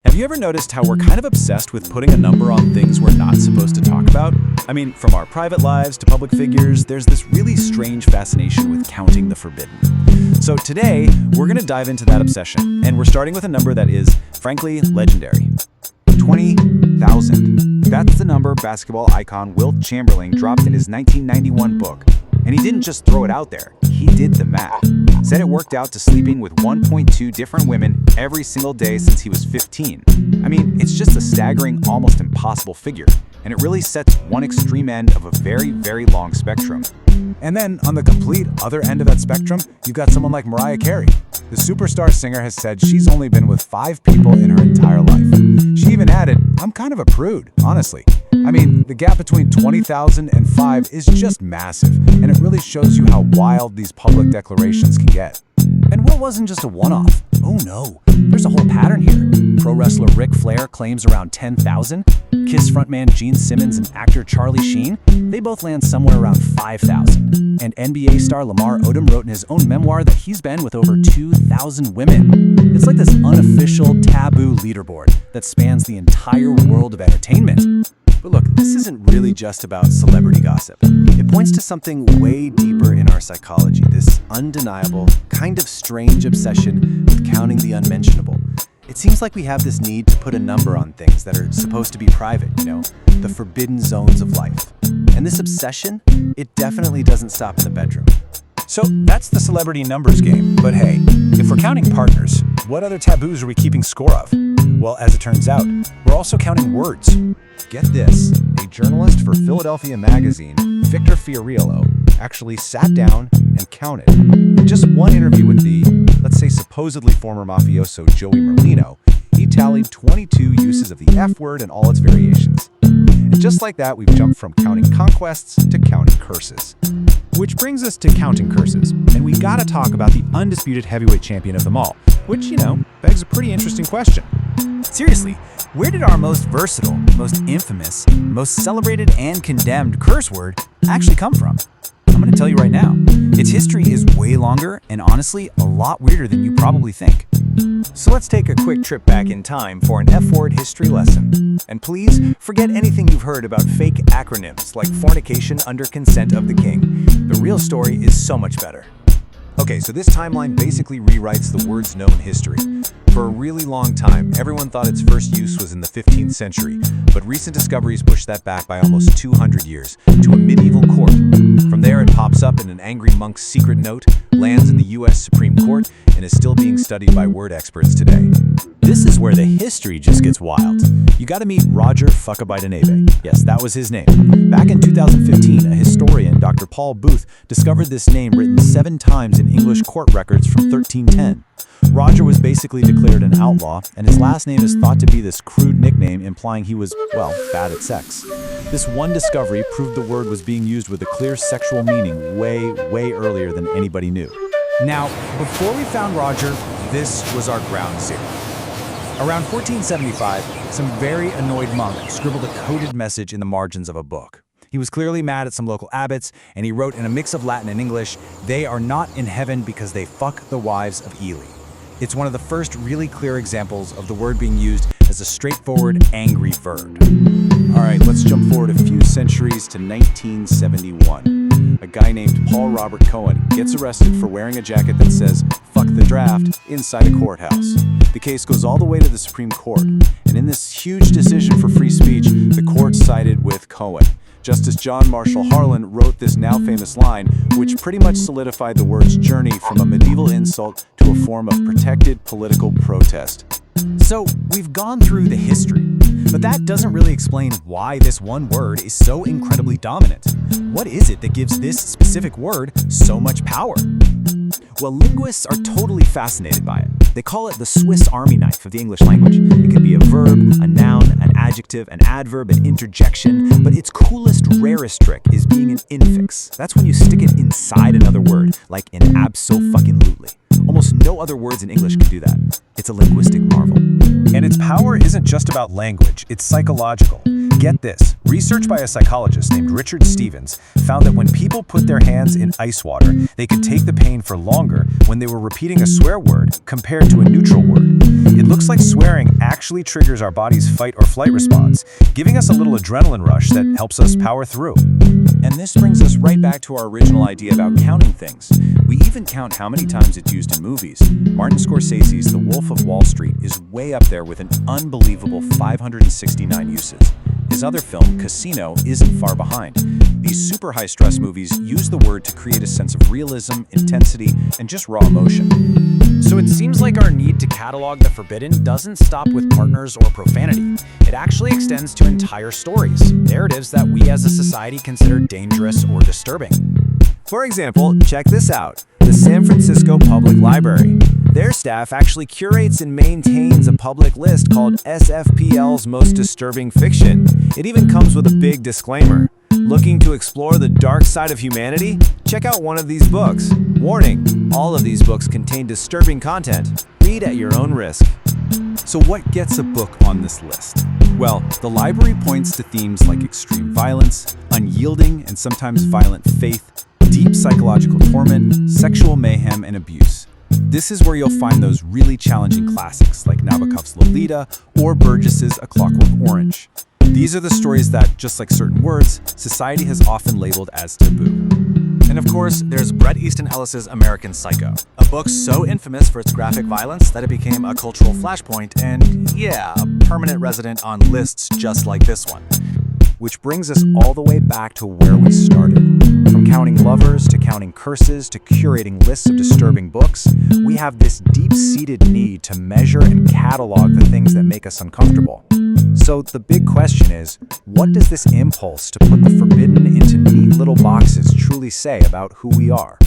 Have you ever noticed how we're kind of obsessed with putting a number on things we're not supposed to talk about? I mean, from our private lives to public figures, there's this really strange fascination with counting the forbidden. So today, we're going to dive into that obsession, and we're starting with a number that is, frankly, legendary. 20,000. That's the number basketball icon Wilt Chamberlain dropped in his 1991 book. And he didn't just throw it out there, he did the math. Said it worked out to sleeping with 1.2 different women every single day since he was 15. I mean, it's just a staggering, almost impossible figure, and it really sets one extreme end of a very, very long spectrum. And then, on the complete other end of that spectrum, you've got someone like Mariah Carey. The superstar singer has said she's only been with 5 people in her entire life. She even added, "I'm kind of a prude, honestly." I mean, the gap between 20,000 and 5 is just massive, and it really shows you how wild these public declarations can get. And Will wasn't just a one-off. Oh no, there's a whole pattern here. Pro wrestler Ric Flair claims around 10,000. Kiss frontman Gene Simmons and actor Charlie Sheen, they both land somewhere around 5,000. And NBA star Lamar Odom wrote in his own memoir that he's been with over 2,000 women. It's like this unofficial taboo leaderboard that spans the entire world of entertainment. But look, this isn't really just about celebrity gossip. It points to something way deeper in our psychology, this undeniable, kind of strange obsession with counting the unmentionable. It seems like we have this need to put a number on things that are supposed to be private, the forbidden zones of life. And this obsession, it definitely doesn't stop in the bedroom. So that's the celebrity numbers game. But hey, if we're counting partners, what other taboos are we keeping score of? Well, as it turns out, we're also counting words. Get this, a journalist for Philadelphia Magazine, Victor Fiorillo, actually sat down and counted. In just one interview with the, let's say supposedly former mafioso Joey Merlino, he tallied 22 uses of the F word and all its variations. And just like that, we've jumped from counting conquests to counting curses. Which brings us to counting curses, and we gotta talk about the undisputed heavyweight champion of them all, which, begs a pretty interesting question. Seriously, where did our most versatile, most infamous, most celebrated and condemned curse word actually come from? I'm gonna tell you right now. Its history is way longer and honestly a lot weirder than you probably think. So let's take a quick trip back in time for an F-word history lesson. And please, forget anything you've heard about fake acronyms like fornication under consent of the king. The real story is so much better. Okay, so this timeline basically rewrites the word's known history. For a really long time, everyone thought its first use was in the 15th century, but recent discoveries push that back by almost 200 years, to a medieval court. From there, it pops up in an angry monk's secret note, lands in the US Supreme Court, and is still being studied by word experts today. This is where the history just gets wild. You gotta meet Roger Fuckabaitanebe. Yes, that was his name. Back in 2015, a historian, Dr. Paul Booth, discovered this name written 7 times in English court records from 1310. Roger was basically declared an outlaw, and his last name is thought to be this crude nickname implying he was, bad at sex. This one discovery proved the word was being used with a clear sexual meaning way, way earlier than anybody knew. Now, before we found Roger, this was our ground zero. Around 1475, some very annoyed monk scribbled a coded message in the margins of a book. He was clearly mad at some local abbots, and he wrote in a mix of Latin and English, "They are not in heaven because they fuck the wives of Ely." It's one of the first really clear examples of the word being used as a straightforward, angry verb. All right, let's jump forward a few centuries to 1971. A guy named Paul Robert Cohen gets arrested for wearing a jacket that says, "Fuck the draft," inside a courthouse. The case goes all the way to the Supreme Court, and in this huge decision for free speech, the court sided with Cohen. Justice John Marshall Harlan wrote this now famous line, which pretty much solidified the word's journey from a medieval insult to a form of protected political protest. So, we've gone through the history, but that doesn't really explain why this one word is so incredibly dominant. What is it that gives this specific word so much power? Well, linguists are totally fascinated by it. They call it the Swiss Army knife of the English language. It can be a verb, a noun, an adjective, an adverb, an interjection, but its coolest, rarest trick is being an infix. That's when you stick it inside another word, like in abso-fucking-lutely. Almost no other words in English can do that. It's a linguistic marvel. And its power isn't just about language, it's psychological. Get this, research by a psychologist named Richard Stevens found that when people put their hands in ice water, they could take the pain for longer when they were repeating a swear word compared to a neutral word. It looks like swearing actually triggers our body's fight or flight response, giving us a little adrenaline rush that helps us power through. And this brings us right back to our original idea about counting things. We even count how many times it's used in movies. Martin Scorsese's The Wolf of Wall Street is way up there with an unbelievable 569 uses. His other film, Casino, isn't far behind. These super high-stress movies use the word to create a sense of realism, intensity, and just raw emotion. So it seems like our need to catalog the forbidden doesn't stop with partners or profanity. It actually extends to entire stories, narratives that we as a society consider dangerous or disturbing. For example, check this out. The San Francisco Public Library. Their staff actually curates and maintains a public list called SFPL's Most Disturbing Fiction. It even comes with a big disclaimer. Looking to explore the dark side of humanity? Check out one of these books. Warning, all of these books contain disturbing content. Read at your own risk. So what gets a book on this list? Well, the library points to themes like extreme violence, unyielding and sometimes violent faith, deep psychological torment, sexual mayhem, and abuse. This is where you'll find those really challenging classics like Nabokov's Lolita or Burgess's A Clockwork Orange. These are the stories that, just like certain words, society has often labeled as taboo. And of course, there's Bret Easton Ellis's American Psycho, a book so infamous for its graphic violence that it became a cultural flashpoint and, yeah, a permanent resident on lists just like this one. Which brings us all the way back to where we started. From counting lovers to counting curses to curating lists of disturbing books, we have this deep-seated need to measure and catalog the things that make us uncomfortable. So the big question is, what does this impulse to put the forbidden into neat little boxes truly say about who we are?